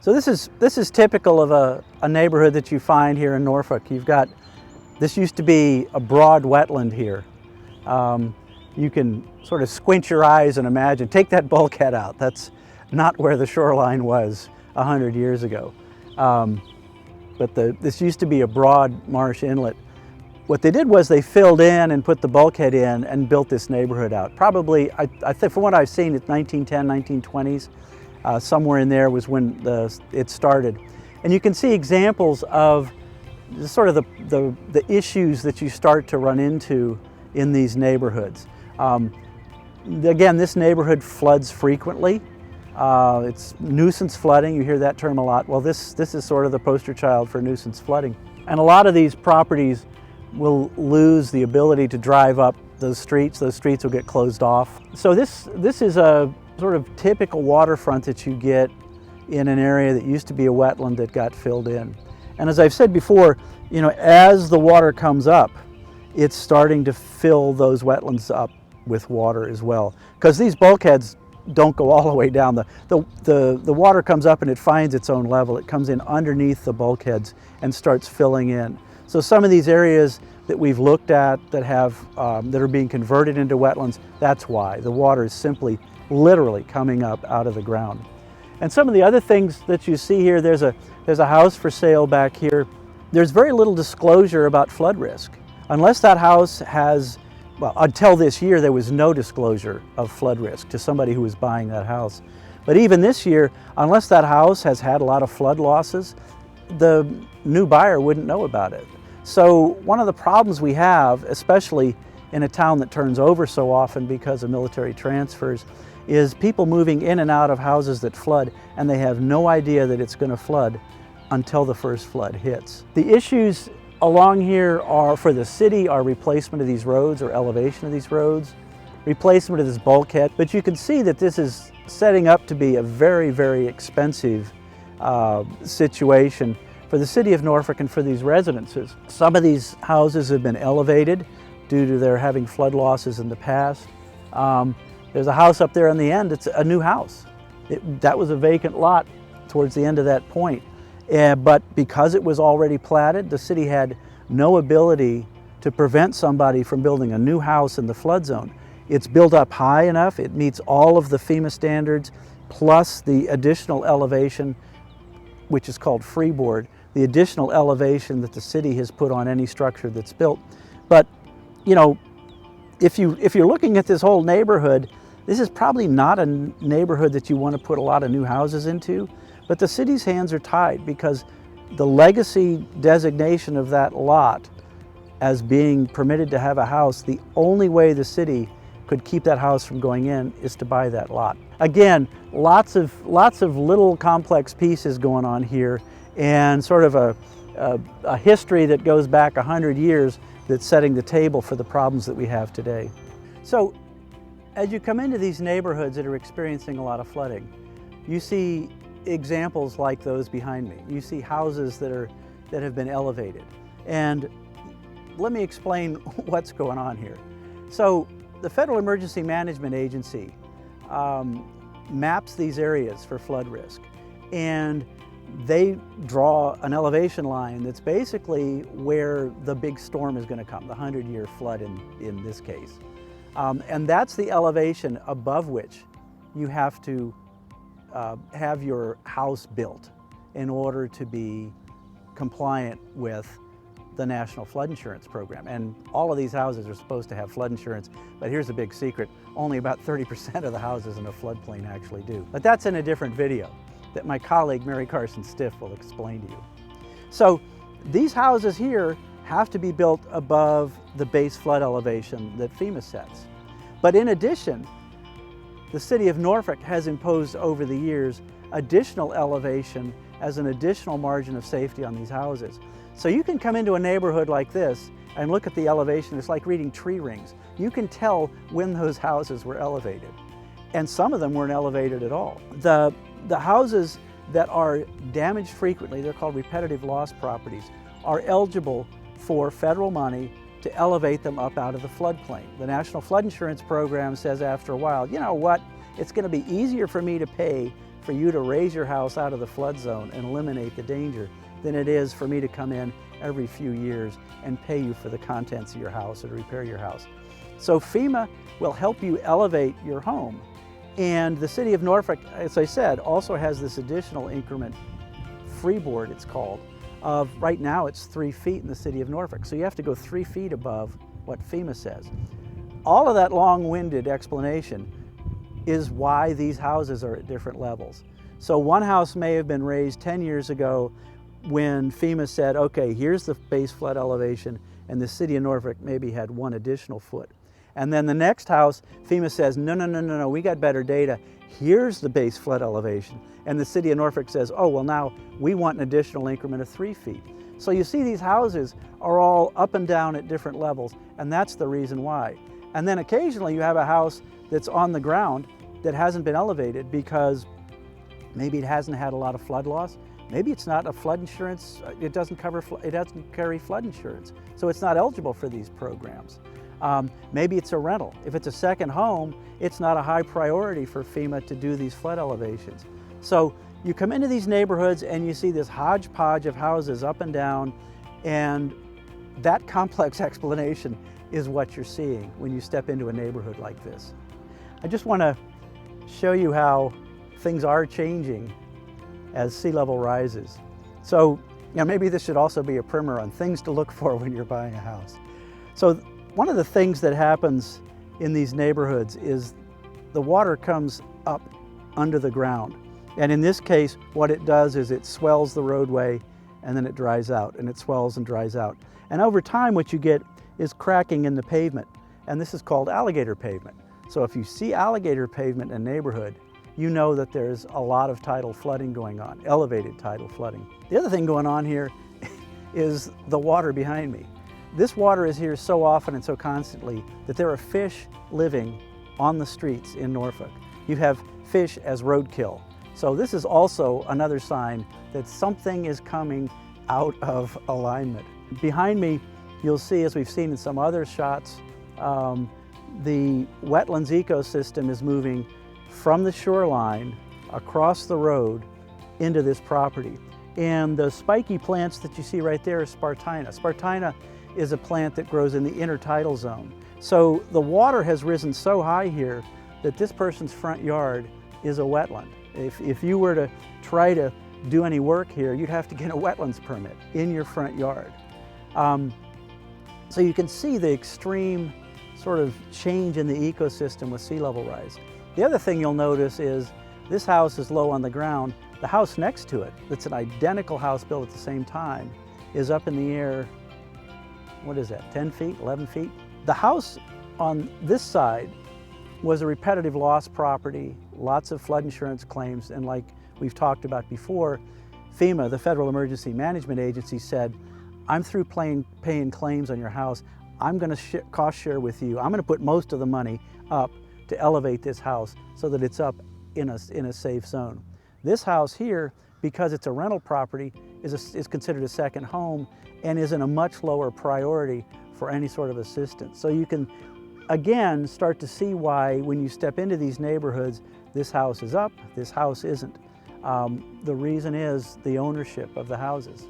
So this is typical of a neighborhood that you find here in Norfolk. This used to be a broad wetland here. You can sort of squint your eyes and imagine, take that bulkhead out. That's not where the shoreline was 100 years ago. But this used to be a broad marsh inlet. What they did was they filled in and put the bulkhead in and built this neighborhood out. Probably, I think from what I've seen, it's 1910, 1920s. Somewhere in there was when it started. And you can see examples of sort of the issues that you start to run into in these neighborhoods. Again, this neighborhood floods frequently. It's nuisance flooding, you hear that term a lot. Well, this is sort of the poster child for nuisance flooding. And a lot of these properties will lose the ability to drive up those streets. Those streets will get closed off. So this is a sort of typical waterfront that you get in an area that used to be a wetland that got filled in. And as I've said before, you know, as the water comes up, it's starting to fill those wetlands up with water as well. Because these bulkheads don't go all the way down. The water comes up and it finds its own level. It comes in underneath the bulkheads and starts filling in. So some of these areas that we've looked at that are being converted into wetlands, that's why. The water is simply literally coming up out of the ground. And some of the other things that you see here, there's a house for sale back here. There's very little disclosure about flood risk. Unless that house has, well, until this year there was no disclosure of flood risk to somebody who was buying that house. But even this year, unless that house has had a lot of flood losses, the new buyer wouldn't know about it. So one of the problems we have, especially in a town that turns over so often because of military transfers, is people moving in and out of houses that flood, and they have no idea that it's going to flood until the first flood hits. The issues along here are, for the city, are replacement of these roads or elevation of these roads, replacement of this bulkhead. But you can see that this is setting up to be a very, very expensive situation for the city of Norfolk and for these residences. Some of these houses have been elevated due to their having flood losses in the past. There's a house up there on the end, it's a new house. That was a vacant lot towards the end of that point. But because it was already platted, the city had no ability to prevent somebody from building a new house in the flood zone. It's built up high enough, it meets all of the FEMA standards, plus the additional elevation, which is called freeboard, the additional elevation that the city has put on any structure that's built. But, you know, if you're looking at this whole neighborhood, this is probably not a neighborhood that you want to put a lot of new houses into, but the city's hands are tied because the legacy designation of that lot as being permitted to have a house, the only way the city could keep that house from going in is to buy that lot. Again, lots of little complex pieces going on here, and sort of a history that goes back 100 years that's setting the table for the problems that we have today. So as you come into these neighborhoods that are experiencing a lot of flooding, you see examples like those behind me. You see houses that have been elevated. And let me explain what's going on here. So the Federal Emergency Management Agency maps these areas for flood risk, and they draw an elevation line that's basically where the big storm is going to come, the 100-year flood in this case. And that's the elevation above which you have to have your house built in order to be compliant with the National Flood Insurance Program. And all of these houses are supposed to have flood insurance, but here's a big secret, only about 30% of the houses in a floodplain actually do. But that's in a different video that my colleague Mary Carson Stiff will explain to you. So these houses here have to be built above the base flood elevation that FEMA sets. But in addition, the city of Norfolk has imposed over the years additional elevation as an additional margin of safety on these houses. So you can come into a neighborhood like this and look at the elevation. It's like reading tree rings. You can tell when those houses were elevated. And some of them weren't elevated at all. The houses that are damaged frequently, they're called repetitive loss properties, are eligible for federal money to elevate them up out of the floodplain. The National Flood Insurance Program says after a while, you know what, it's going to be easier for me to pay for you to raise your house out of the flood zone and eliminate the danger than it is for me to come in every few years and pay you for the contents of your house or to repair your house. So FEMA will help you elevate your home. And the city of Norfolk, as I said, also has this additional increment, freeboard it's called, of right now it's 3 feet in the city of Norfolk. So you have to go 3 feet above what FEMA says. All of that long-winded explanation is why these houses are at different levels. So one house may have been raised 10 years ago when FEMA said, okay, here's the base flood elevation, and the city of Norfolk maybe had 1 additional foot. And then the next house, FEMA says, no, we got better data. Here's the base flood elevation. And the city of Norfolk says, oh, well now we want an additional increment of 3 feet. So you see these houses are all up and down at different levels, and that's the reason why. And then occasionally you have a house that's on the ground that hasn't been elevated because maybe it hasn't had a lot of flood loss. Maybe it's not a flood insurance, it doesn't carry flood insurance, so it's not eligible for these programs. Maybe it's a rental. If it's a second home, it's not a high priority for FEMA to do these flood elevations. So you come into these neighborhoods and you see this hodgepodge of houses up and down, and that complex explanation is what you're seeing when you step into a neighborhood like this. I just want to show you how things are changing as sea level rises. So, maybe this should also be a primer on things to look for when you're buying a house. So one of the things that happens in these neighborhoods is the water comes up under the ground. And in this case, what it does is it swells the roadway and then it dries out, and it swells and dries out. And over time, what you get is cracking in the pavement. And this is called alligator pavement. So if you see alligator pavement in a neighborhood, you know that there's a lot of tidal flooding going on, elevated tidal flooding. The other thing going on here is the water behind me. This water is here so often and so constantly that there are fish living on the streets in Norfolk. You have fish as roadkill. So this is also another sign that something is coming out of alignment. Behind me, you'll see, as we've seen in some other shots, the wetlands ecosystem is moving from the shoreline across the road into this property. And the spiky plants that you see right there is Spartina. Spartina is a plant that grows in the intertidal zone. So the water has risen so high here that this person's front yard is a wetland. If you were to try to do any work here, you'd have to get a wetlands permit in your front yard. So you can see the extreme sort of change in the ecosystem with sea level rise. The other thing you'll notice is this house is low on the ground. The house next to it, that's an identical house built at the same time, is up in the air, what is that, 10 feet, 11 feet? The house on this side was a repetitive loss property, lots of flood insurance claims, and like we've talked about before, FEMA, the Federal Emergency Management Agency, said, I'm through paying claims on your house. I'm going to cost share with you. I'm going to put most of the money up to elevate this house so that it's up in a safe zone. This house here, because it's a rental property, is considered a second home and is in a much lower priority for any sort of assistance. So you can, again, start to see why when you step into these neighborhoods, this house is up, this house isn't. The reason is the ownership of the houses.